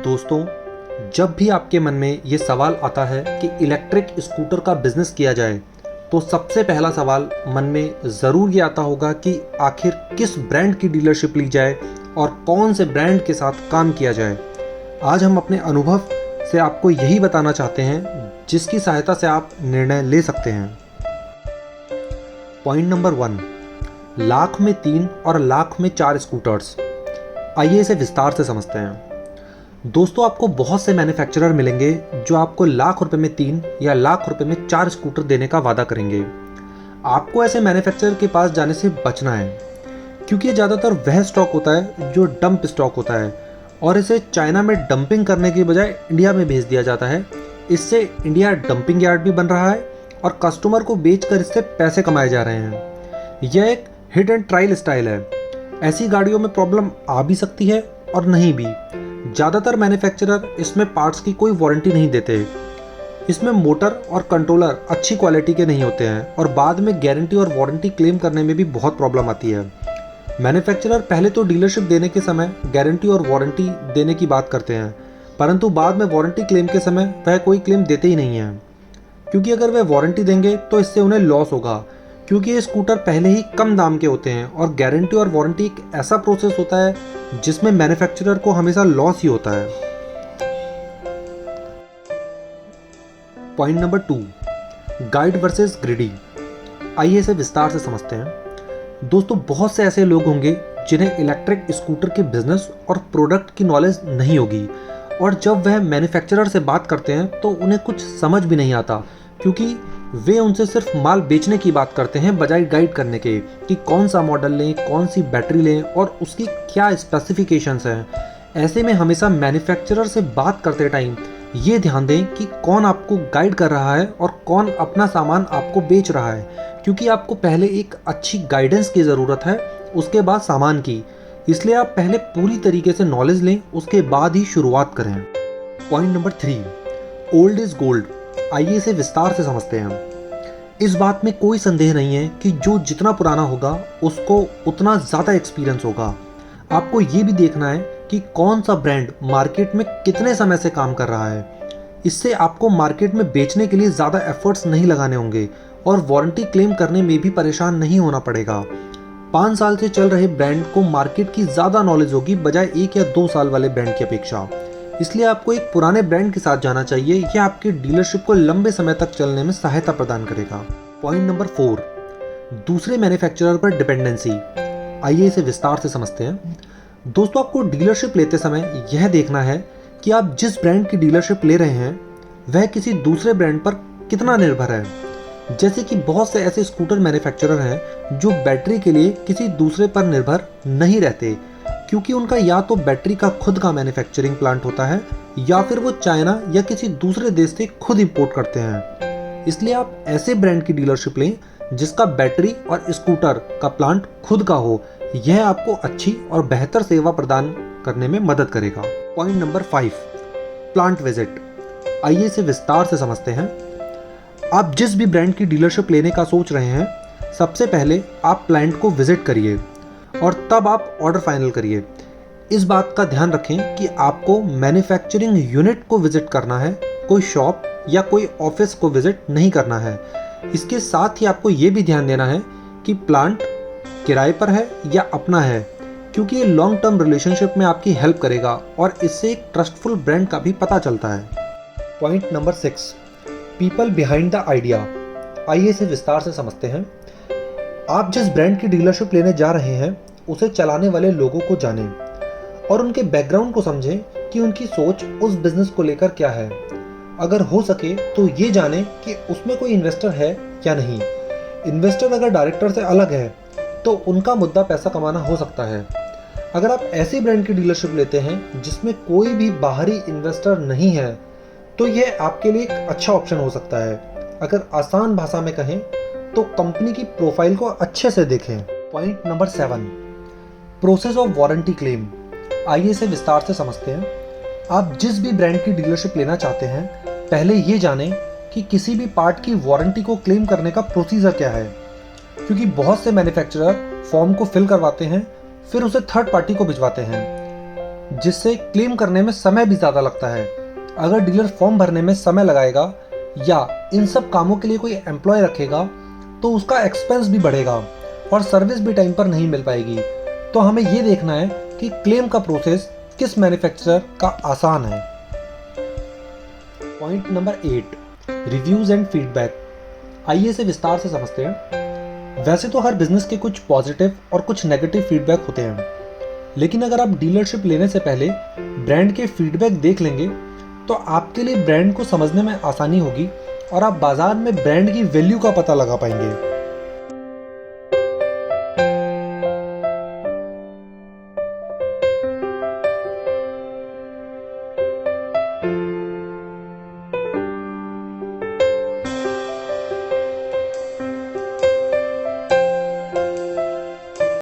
दोस्तों, जब भी आपके मन में ये सवाल आता है कि इलेक्ट्रिक स्कूटर का बिजनेस किया जाए, तो सबसे पहला सवाल मन में ज़रूर ये आता होगा कि आखिर किस ब्रांड की डीलरशिप ली जाए और कौन से ब्रांड के साथ काम किया जाए। आज हम अपने अनुभव से आपको यही बताना चाहते हैं, जिसकी सहायता से आप निर्णय ले सकते हैं। पॉइंट नंबर 1, लाख में 3 और लाख में 4 स्कूटर्स। आइए इसे विस्तार से समझते हैं। दोस्तों, आपको बहुत से मैन्युफैक्चरर मिलेंगे जो आपको लाख रुपए में 3 या लाख रुपए में 4 स्कूटर देने का वादा करेंगे। आपको ऐसे मैन्युफैक्चरर के पास जाने से बचना है, क्योंकि ये ज़्यादातर वह स्टॉक होता है जो डंप स्टॉक होता है और इसे चाइना में डंपिंग करने की बजाय इंडिया में भेज दिया जाता है। इससे इंडिया डंपिंग यार्ड भी बन रहा है और कस्टमर को बेचकर इससे पैसे कमाए जा रहे हैं। यह एक हिट एंड ट्रायल स्टाइल है। ऐसी गाड़ियों में प्रॉब्लम आ भी सकती है और नहीं भी। ज़्यादातर मैन्युफैक्चरर इसमें पार्ट्स की कोई वारंटी नहीं देते। इसमें मोटर और कंट्रोलर अच्छी क्वालिटी के नहीं होते हैं और बाद में गारंटी और वारंटी क्लेम करने में भी बहुत प्रॉब्लम आती है। मैन्युफैक्चरर पहले तो डीलरशिप देने के समय गारंटी और वारंटी देने की बात करते हैं, परंतु बाद में वारंटी क्लेम के समय वह कोई क्लेम देते ही नहीं हैं, क्योंकि अगर वह वारंटी देंगे तो इससे उन्हें लॉस होगा, क्योंकि ये स्कूटर पहले ही कम दाम के होते हैं और गारंटी और वारंटी एक ऐसा प्रोसेस होता है जिसमें मैन्युफैक्चरर को हमेशा लॉस ही होता है। Point number 2, guide versus greedy. आइए इसे विस्तार से समझते हैं। दोस्तों, बहुत से ऐसे लोग होंगे जिन्हें इलेक्ट्रिक स्कूटर के बिजनेस और प्रोडक्ट की नॉलेज नहीं होगी, और जब वह मैन्युफैक्चरर से बात करते हैं तो उन्हें कुछ समझ भी नहीं आता, क्योंकि वे उनसे सिर्फ माल बेचने की बात करते हैं बजाय गाइड करने के कि कौन सा मॉडल लें, कौन सी बैटरी लें और उसकी क्या स्पेसिफिकेशंस हैं। ऐसे में हमेशा मैन्युफैक्चरर से बात करते टाइम ये ध्यान दें कि कौन आपको गाइड कर रहा है और कौन अपना सामान आपको बेच रहा है, क्योंकि आपको पहले एक अच्छी गाइडेंस की ज़रूरत है, उसके बाद सामान की। इसलिए आप पहले पूरी तरीके से नॉलेज लें, उसके बाद ही शुरुआत करें। Point number 3, old is gold. आइए इसे विस्तार से समझते हैं। इस बात में कोई संदेह नहीं है कि जो जितना पुराना होगा उसको उतना ज़्यादा एक्सपीरियंस होगा। आपको ये भी देखना है कि कौन सा ब्रांड मार्केट में कितने समय से काम कर रहा है। इससे आपको मार्केट में बेचने के लिए ज़्यादा एफर्ट्स नहीं लगाने होंगे और वारंटी क्लेम करने में भी परेशान नहीं होना पड़ेगा। 5 साल से चल रहे ब्रांड को मार्केट की ज़्यादा नॉलेज होगी बजाय 1 या 2 साल वाले ब्रांड की अपेक्षा। इसलिए आपको एक पुराने ब्रांड के साथ जाना चाहिए। यह आपकी डीलरशिप को लंबे समय तक चलने में सहायता प्रदान करेगा। पॉइंट नंबर 4, दूसरे मैन्युफैक्चरर पर डिपेंडेंसी। आइए इसे विस्तार से समझते हैं। दोस्तों, आपको डीलरशिप लेते समय यह देखना है कि आप जिस ब्रांड की डीलरशिप ले रहे हैं वह किसी दूसरे ब्रांड पर कितना निर्भर है। जैसे कि बहुत से ऐसे स्कूटर मैन्युफैक्चरर हैं जो बैटरी के लिए किसी दूसरे पर निर्भर नहीं रहते, क्योंकि उनका या तो बैटरी का खुद का मैन्युफैक्चरिंग प्लांट होता है या फिर वो चाइना या किसी दूसरे देश से खुद इंपोर्ट करते हैं। इसलिए आप ऐसे ब्रांड की डीलरशिप लें जिसका बैटरी और स्कूटर का प्लांट खुद का हो। यह आपको अच्छी और बेहतर सेवा प्रदान करने में मदद करेगा। Point number 5, plant visit. आइए इसे विस्तार से समझते हैं। आप जिस भी ब्रांड की डीलरशिप लेने का सोच रहे हैं, सबसे पहले आप प्लांट को विजिट करिए और तब आप ऑर्डर फाइनल करिए। इस बात का ध्यान रखें कि आपको मैन्युफैक्चरिंग यूनिट को विजिट करना है, कोई शॉप या कोई ऑफिस को विजिट नहीं करना है। इसके साथ ही आपको ये भी ध्यान देना है कि प्लांट किराए पर है या अपना है, क्योंकि ये लॉन्ग टर्म रिलेशनशिप में आपकी हेल्प करेगा और इससे एक ट्रस्टफुल ब्रांड का भी पता चलता है। Point number 6, people behind the idea. आइए इसे विस्तार से समझते हैं। आप जिस ब्रांड की डीलरशिप लेने जा रहे हैं उसे चलाने वाले लोगों को जानें और उनके बैकग्राउंड को समझें कि उनकी सोच उस बिजनेस को लेकर क्या है। अगर हो सके तो ये जानें कि उसमें कोई इन्वेस्टर है या नहीं। इन्वेस्टर अगर डायरेक्टर से अलग है तो उनका मुद्दा पैसा कमाना हो सकता है। अगर आप ऐसी ब्रांड की डीलरशिप लेते हैं जिसमें कोई भी बाहरी इन्वेस्टर नहीं है तो यह आपके लिए एक अच्छा ऑप्शन हो सकता है। अगर आसान भाषा में कहें तो कंपनी की प्रोफाइल को अच्छे से देखें। Point number 7, process of warranty claim. आइए इसे विस्तार से समझते हैं। आप जिस भी ब्रांड की डीलरशिप लेना चाहते हैं, पहले ये जानें कि किसी भी पार्ट की वारंटी को क्लेम करने का प्रोसीजर क्या है, क्योंकि बहुत से मैन्युफैक्चरर फॉर्म को फिल करवाते हैं फिर उसे थर्ड पार्टी को भिजवाते हैं। जिससे क्लेम करने में समय भी ज़्यादा लगता है। अगर डीलर फॉर्म भरने में समय लगाएगा या इन सब कामों के लिए कोई एम्प्लॉय रखेगा तो उसका एक्सपेंस भी बढ़ेगा और सर्विस भी टाइम पर नहीं मिल पाएगी। तो हमें ये देखना है कि क्लेम का प्रोसेस किस मैन्युफैक्चरर का आसान है। Point number 8, reviews and feedback. आइए इसे विस्तार से समझते हैं। वैसे तो हर बिजनेस के कुछ पॉजिटिव और कुछ नेगेटिव फीडबैक होते हैं, लेकिन अगर आप डीलरशिप लेने से पहले ब्रांड के फीडबैक देख लेंगे तो आपके लिए ब्रांड को समझने में आसानी होगी और आप बाजार में ब्रांड की वैल्यू का पता लगा पाएंगे।